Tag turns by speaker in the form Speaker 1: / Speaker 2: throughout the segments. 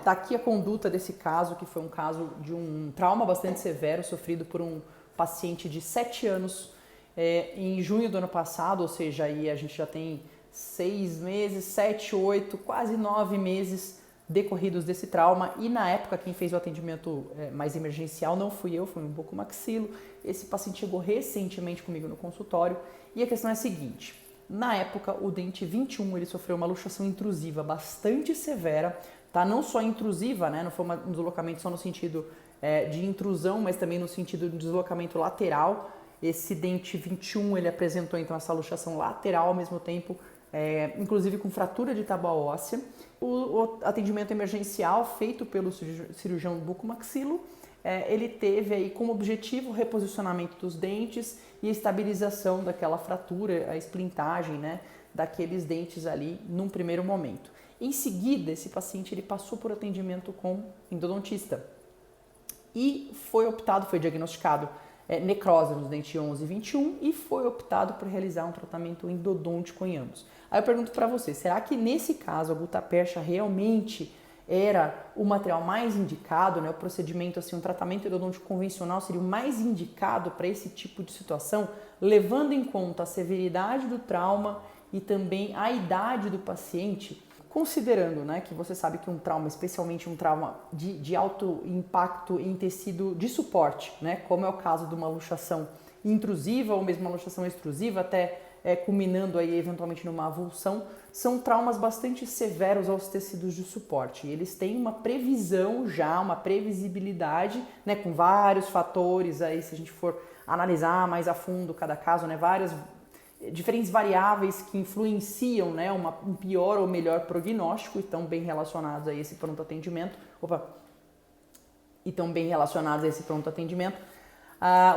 Speaker 1: Tá aqui a conduta desse caso, que foi um caso de um trauma bastante severo sofrido por um paciente de 7 anos em junho do ano passado, ou seja, aí a gente já tem 6 meses, 7, 8, quase 9 meses decorridos desse trauma, e na época quem fez o atendimento mais emergencial não fui eu, foi um bucomaxilo. Esse paciente chegou recentemente comigo no consultório e a questão é a seguinte: na época o dente 21 ele sofreu uma luxação intrusiva bastante severa, tá? Não só intrusiva, né? Não foi um deslocamento só no sentido de intrusão, mas também no sentido de deslocamento lateral. Esse dente 21 ele apresentou então essa luxação lateral ao mesmo tempo, inclusive com fratura de tábua óssea. O atendimento emergencial feito pelo cirurgião bucomaxilo, ele teve aí como objetivo o reposicionamento dos dentes e a estabilização daquela fratura, a esplintagem, né, daqueles dentes ali num primeiro momento. Em seguida, esse paciente ele passou por atendimento com endodontista e foi diagnosticado necrose nos dentes 11 e 21 e foi optado por realizar um tratamento endodôntico em ambos. Aí eu pergunto para você, será que nesse caso a gutapercha realmente era o material mais indicado, né? O procedimento, assim, um tratamento endodôntico convencional seria o mais indicado para esse tipo de situação, levando em conta a severidade do trauma e também a idade do paciente? Considerando, né, que você sabe que um trauma, especialmente um trauma de alto impacto em tecido de suporte, né, como é o caso de uma luxação intrusiva ou mesmo uma luxação extrusiva, até culminando aí eventualmente numa avulsão, são traumas bastante severos aos tecidos de suporte. E eles têm uma previsão já, uma previsibilidade, né, com vários fatores aí, se a gente for analisar mais a fundo cada caso, né, várias diferentes variáveis que influenciam, né, um pior ou melhor prognóstico e estão bem relacionados a esse pronto atendimento.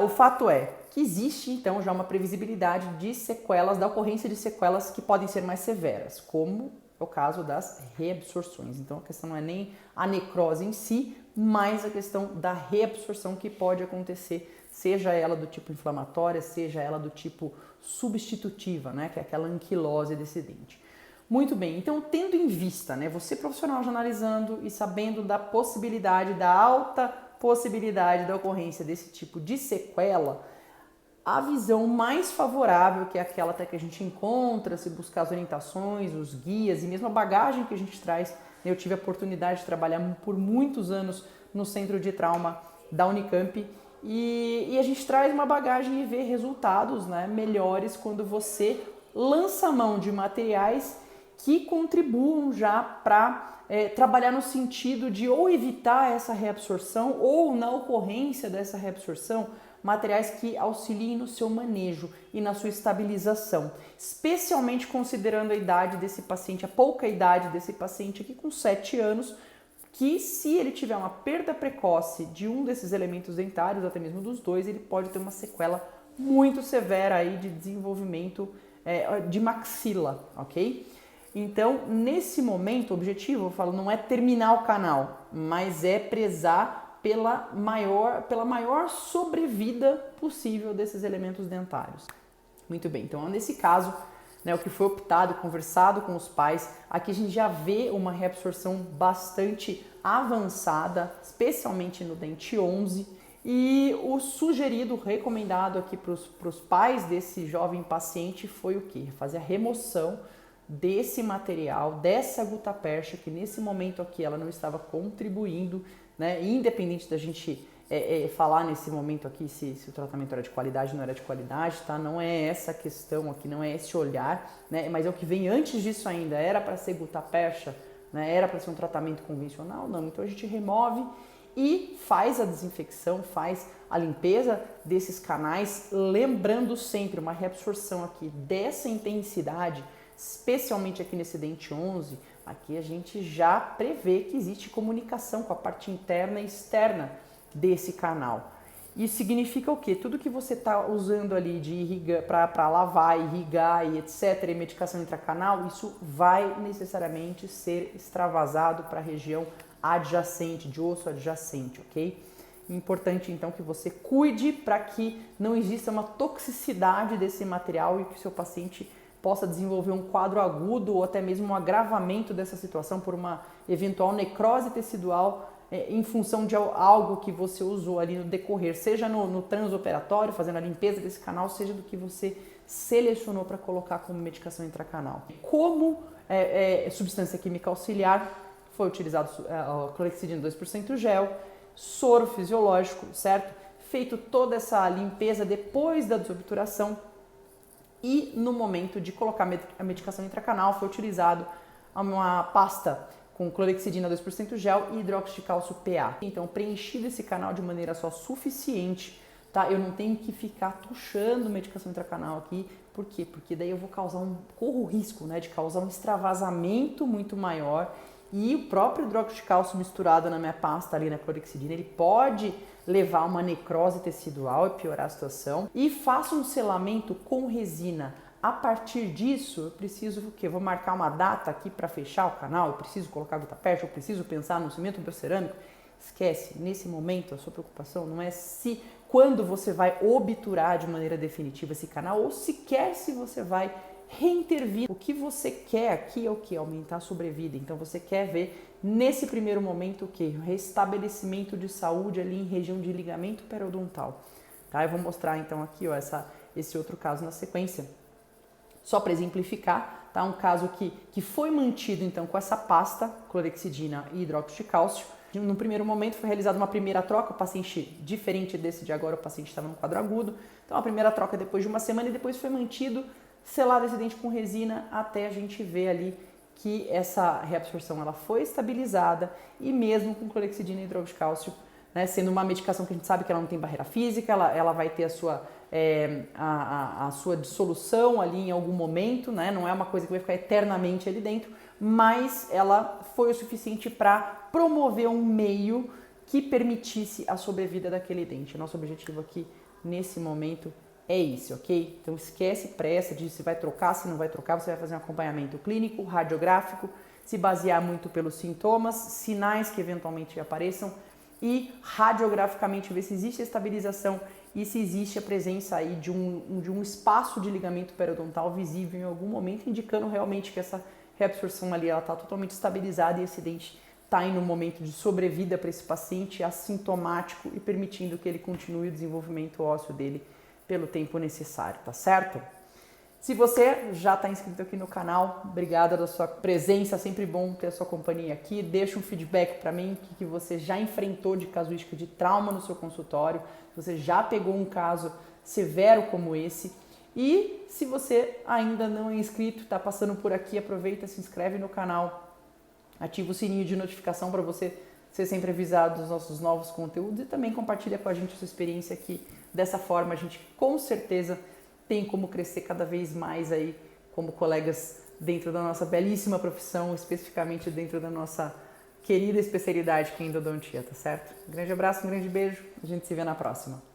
Speaker 1: O fato é que existe então já uma previsibilidade de sequelas, da ocorrência de sequelas que podem ser mais severas, como é o caso das reabsorções. Então a questão não é nem a necrose em si, mas a questão da reabsorção que pode acontecer, seja ela do tipo inflamatória, seja ela do tipo substitutiva, né, que é aquela anquilose desse dente. Muito bem, então tendo em vista, né, você profissional já analisando e sabendo da possibilidade, da alta possibilidade da ocorrência desse tipo de sequela, a visão mais favorável, que é aquela até que a gente encontra, se buscar as orientações, os guias e mesmo a bagagem que a gente traz. Eu tive a oportunidade de trabalhar por muitos anos no Centro de Trauma da Unicamp e a gente traz uma bagagem e vê resultados, né, melhores quando você lança mão de materiais que contribuam já para trabalhar no sentido de ou evitar essa reabsorção ou, na ocorrência dessa reabsorção, materiais que auxiliem no seu manejo e na sua estabilização, especialmente considerando a idade desse paciente, a pouca idade desse paciente aqui com 7 anos, que se ele tiver uma perda precoce de um desses elementos dentários, até mesmo dos dois, ele pode ter uma sequela muito severa aí de desenvolvimento de maxila, ok? Então, nesse momento, o objetivo, eu falo, não é terminar o canal, mas é prezar pela maior sobrevida possível desses elementos dentários. Muito bem, então nesse caso, né, o que foi optado, conversado com os pais, aqui a gente já vê uma reabsorção bastante avançada, especialmente no dente 11, e o sugerido, recomendado aqui para os pais desse jovem paciente foi o quê? Fazer a remoção desse material, dessa gutapercha, que nesse momento aqui ela não estava contribuindo, né? Independente da gente falar nesse momento aqui se o tratamento era de qualidade ou não era de qualidade, tá? Não é essa a questão aqui, não é esse olhar, né? Mas é o que vem antes disso ainda. Era para ser gutapercha, né? Era para ser um tratamento convencional? Não. Então a gente remove e faz a desinfecção, faz a limpeza desses canais, lembrando sempre uma reabsorção aqui dessa intensidade, especialmente aqui nesse dente 11, aqui a gente já prevê que existe comunicação com a parte interna e externa desse canal. Isso significa o quê? Tudo que você está usando ali de para lavar, irrigar e etc, e medicação intracanal, isso vai necessariamente ser extravasado para a região adjacente, de osso adjacente, ok? Importante então que você cuide para que não exista uma toxicidade desse material e que o seu paciente possa desenvolver um quadro agudo ou até mesmo um agravamento dessa situação por uma eventual necrose tecidual em função de algo que você usou ali no decorrer, seja no transoperatório, fazendo a limpeza desse canal, seja do que você selecionou para colocar como medicação intracanal. Como substância química auxiliar, foi utilizado a clorexidina 2% gel, soro fisiológico, certo? Feito toda essa limpeza depois da desobturação e no momento de colocar a medicação intracanal foi utilizado uma pasta com clorexidina 2% gel e hidróxido de cálcio PA. Então, preenchido esse canal de maneira só suficiente, tá? Eu não tenho que ficar tuchando medicação intracanal aqui. Por quê? Porque daí eu vou corro o risco, né, de causar um extravasamento muito maior e o próprio hidróxido de cálcio misturado na minha pasta ali na clorexidina, ele pode levar a uma necrose tecidual e piorar a situação. E faço um selamento com resina. A partir disso, eu preciso o quê? Vou marcar uma data aqui para fechar o canal, eu preciso colocar gota-percha, eu preciso pensar no cimento biocerâmico. Esquece, nesse momento a sua preocupação não é quando você vai obturar de maneira definitiva esse canal ou sequer se você vai reintervir. O que você quer aqui é o que? Aumentar a sobrevida. Então você quer ver nesse primeiro momento o que? O restabelecimento de saúde ali em região de ligamento periodontal. Tá? Eu vou mostrar então aqui ó, esse outro caso na sequência. Só para exemplificar, tá? Um caso que foi mantido então com essa pasta, clorexidina e hidróxido de cálcio. No primeiro momento foi realizada uma primeira troca, o paciente, diferente desse de agora, o paciente estava no quadro agudo. Então a primeira troca depois de uma semana e depois foi mantido, selado esse dente com resina até a gente ver ali que essa reabsorção ela foi estabilizada e mesmo com clorexidina e hidróxido de cálcio, né, sendo uma medicação que a gente sabe que ela não tem barreira física, ela vai ter a sua dissolução ali em algum momento, né, não é uma coisa que vai ficar eternamente ali dentro, mas ela foi o suficiente para promover um meio que permitisse a sobrevida daquele dente. Nosso objetivo aqui nesse momento é isso, ok? Então esquece pressa de se vai trocar, se não vai trocar, você vai fazer um acompanhamento clínico, radiográfico, se basear muito pelos sintomas, sinais que eventualmente apareçam e radiograficamente ver se existe a estabilização e se existe a presença aí de um espaço de ligamento periodontal visível em algum momento, indicando realmente que essa reabsorção ali está totalmente estabilizada e esse dente está em um momento de sobrevida para esse paciente assintomático e permitindo que ele continue o desenvolvimento ósseo dele pelo tempo necessário, tá certo? Se você já está inscrito aqui no canal, obrigada da sua presença, sempre bom ter a sua companhia aqui. Deixa um feedback para mim, o que você já enfrentou de casuística de trauma no seu consultório, se você já pegou um caso severo como esse. E se você ainda não é inscrito, está passando por aqui, aproveita, se inscreve no canal, ativa o sininho de notificação para você ser sempre avisado dos nossos novos conteúdos e também compartilha com a gente a sua experiência aqui. Dessa forma a gente com certeza tem como crescer cada vez mais aí como colegas dentro da nossa belíssima profissão, especificamente dentro da nossa querida especialidade que é a endodontia, tá certo? Um grande abraço, um grande beijo, a gente se vê na próxima.